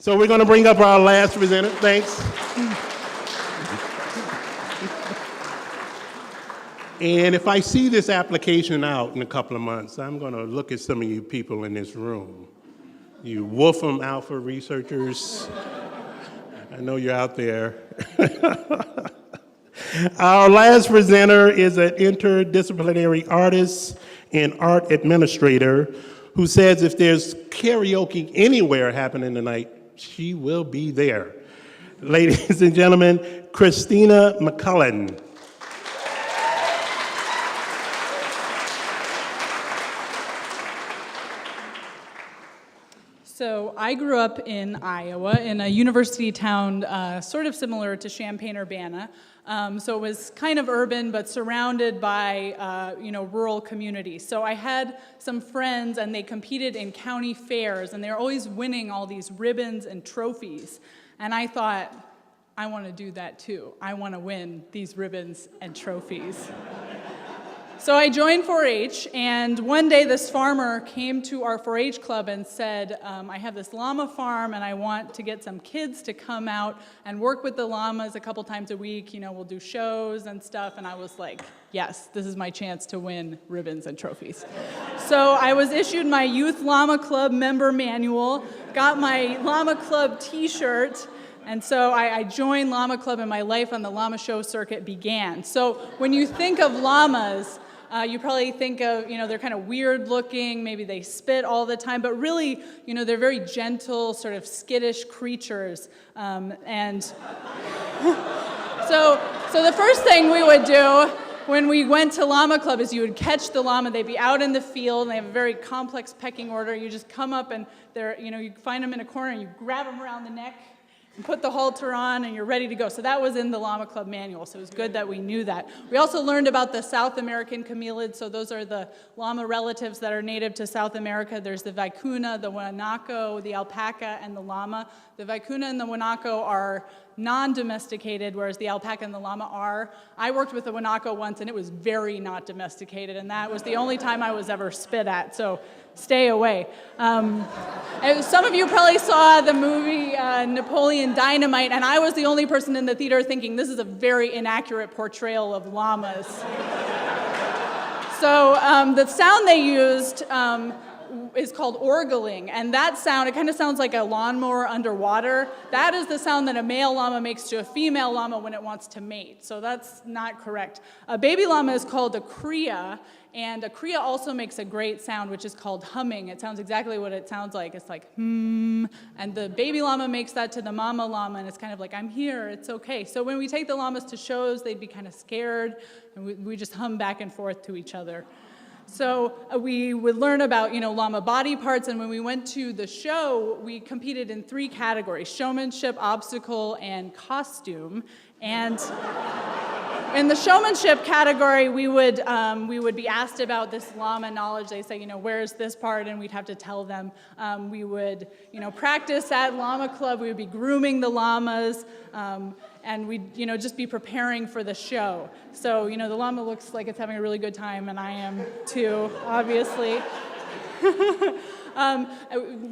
So we're going to bring up our last presenter. Thanks. And if I see this application out in a couple of months, I'm going to look at some of you people in this room. You Wolfram Alpha researchers, I know you're out there. Our last presenter is an interdisciplinary artist and art administrator who says if there's karaoke anywhere happening tonight, she will be there. Ladies and gentlemen, Christina McClelland. So I grew up in Iowa, in a university town sort of similar to Champaign-Urbana. So it was kind of urban, but surrounded by rural communities. So I had some friends, and they competed in county fairs, and they were always winning all these ribbons and trophies. And I thought, I want to do that too. I want to win these ribbons and trophies. So I joined 4-H, and one day this farmer came to our 4-H club and said, I have this llama farm, and I want to get some kids to come out and work with the llamas a couple times a week. We'll do shows and stuff. And I was like, yes, this is my chance to win ribbons and trophies. So I was issued my Youth Llama Club member manual, got my Llama Club t-shirt, and so I joined Llama Club, and my life on the llama show circuit began. So when you think of llamas, you probably think of, they're kind of weird looking, maybe they spit all the time, but really, they're very gentle, sort of skittish creatures. And so the first thing we would do when we went to Llama Club is you would catch the llama. They'd be out in the field, and they have a very complex pecking order. You just come up, and you find them in a corner, and you grab them around the neck, and put the halter on, and you're ready to go. So that was in the Llama Club manual, so it was good that we knew that. We also learned about the South American camelids, so those are the llama relatives that are native to South America. There's the vicuna, the guanaco, the alpaca, and the llama. The vicuna and the guanaco are non-domesticated, whereas the alpaca and the llama are. I worked with the guanaco once, and it was very not domesticated, and that was the only time I was ever spit at, so stay away. Some of you probably saw the movie Napoleon Dynamite, and I was the only person in the theater thinking this is a very inaccurate portrayal of llamas. So the sound they used is called orgling, and that sound, it kind of sounds like a lawnmower underwater. That is the sound that a male llama makes to a female llama when it wants to mate, so that's not correct. A baby llama is called a cria, and a cria also makes a great sound, which is called humming. It sounds exactly what it sounds like. It's like, and the baby llama makes that to the mama llama, and it's kind of like, I'm here, it's okay. So when we take the llamas to shows, they'd be kind of scared, and we just hum back and forth to each other. So we would learn about, llama body parts, and when we went to the show, we competed in 3 categories: showmanship, obstacle, and costume. And in the showmanship category, we would be asked about this llama knowledge. They say, where's this part? And we'd have to tell them. We would, practice at Llama Club. We would be grooming the llamas. And we'd, just be preparing for the show. So, the llama looks like it's having a really good time, and I am too, obviously.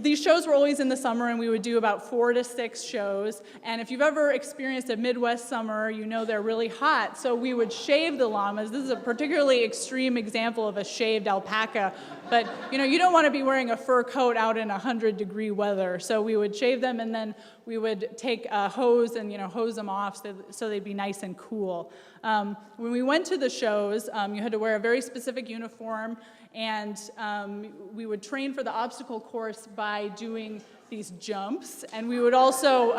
These shows were always in the summer, and we would do about 4 to 6 shows. And if you've ever experienced a Midwest summer, they're really hot. So we would shave the llamas. This is a particularly extreme example of a shaved alpaca. But, you don't want to be wearing a fur coat out in 100-degree weather. So we would shave them, and then we would take a hose and, hose them off so they'd be nice and cool. When we went to the shows, you had to wear a very specific uniform, and we would train for the obstacle course by doing these jumps, and we would also,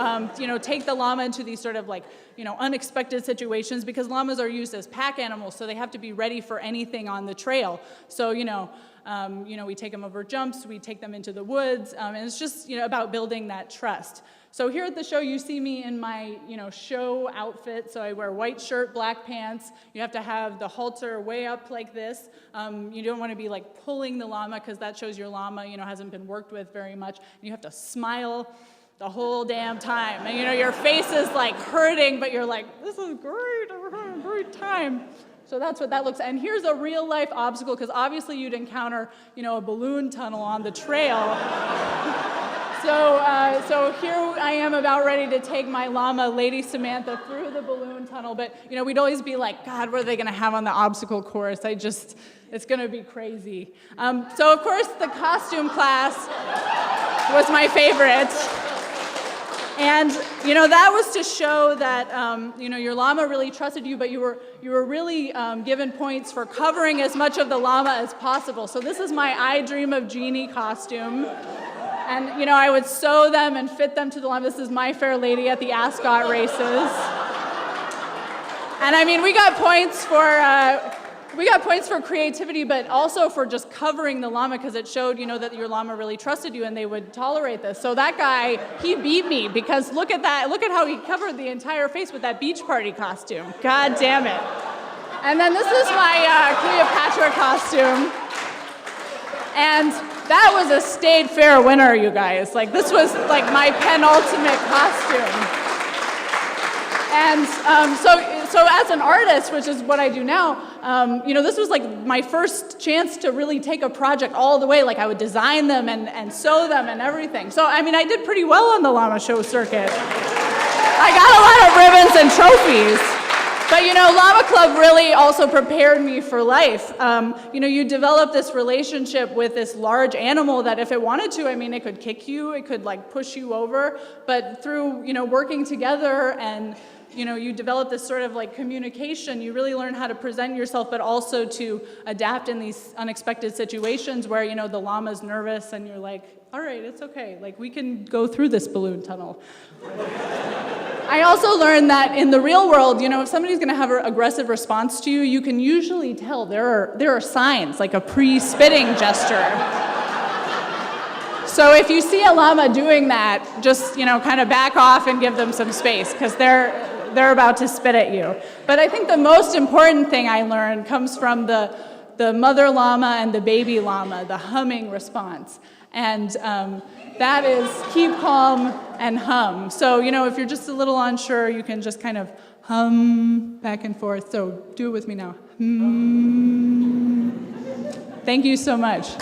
take the llama into these sort of unexpected situations, because llamas are used as pack animals, so they have to be ready for anything on the trail. So, we take them over jumps, we take them into the woods, and it's just, about building that trust. So here at the show, you see me in my, show outfit. So I wear white shirt, black pants. You have to have the halter way up like this. You don't want to be pulling the llama, because that shows your llama, hasn't been worked with very much. You have to smile the whole damn time. And your face is hurting, but you're like, this is great, we're having a great time. So that's what that looks like. And here's a real life obstacle, because obviously you'd encounter, a balloon tunnel on the trail. So here I am about ready to take my llama, Lady Samantha, through the balloon tunnel. But, we'd always be like, God, what are they going to have on the obstacle course? It's going to be crazy. So, of course, the costume class was my favorite. And, that was to show that, your llama really trusted you, but you were really given points for covering as much of the llama as possible. So this is my I Dream of Jeannie costume. And, I would sew them and fit them to the llama. This is My Fair Lady at the Ascot races. And we got points for creativity, but also for just covering the llama, because it showed, that your llama really trusted you and they would tolerate this. So that guy, he beat me, because look at that. Look at how he covered the entire face with that beach party costume. God damn it. And then this is my Cleopatra costume. And that was a State Fair winner, you guys. This was my penultimate costume. And so as an artist, which is what I do now, this was my first chance to really take a project all the way. I would design them and sew them and everything. So, I did pretty well on the llama show circuit. I got a lot of ribbons and trophies. But, Llama Club really also prepared me for life. You develop this relationship with this large animal that if it wanted to, it could kick you, it could push you over. But through, working together and, you develop this sort of communication, you really learn how to present yourself, but also to adapt in these unexpected situations where, the llama's nervous and you're like, all right, it's okay. We can go through this balloon tunnel. I also learned that in the real world, if somebody's going to have an aggressive response to you, you can usually tell there are signs, like a pre-spitting gesture. So if you see a llama doing that, just kind of back off and give them some space, because they're about to spit at you. But I think the most important thing I learned comes from the mother llama and the baby llama, the humming response. And that is keep calm and hum. So, if you're just a little unsure, you can just kind of hum back and forth. So do it with me now. Thank you so much.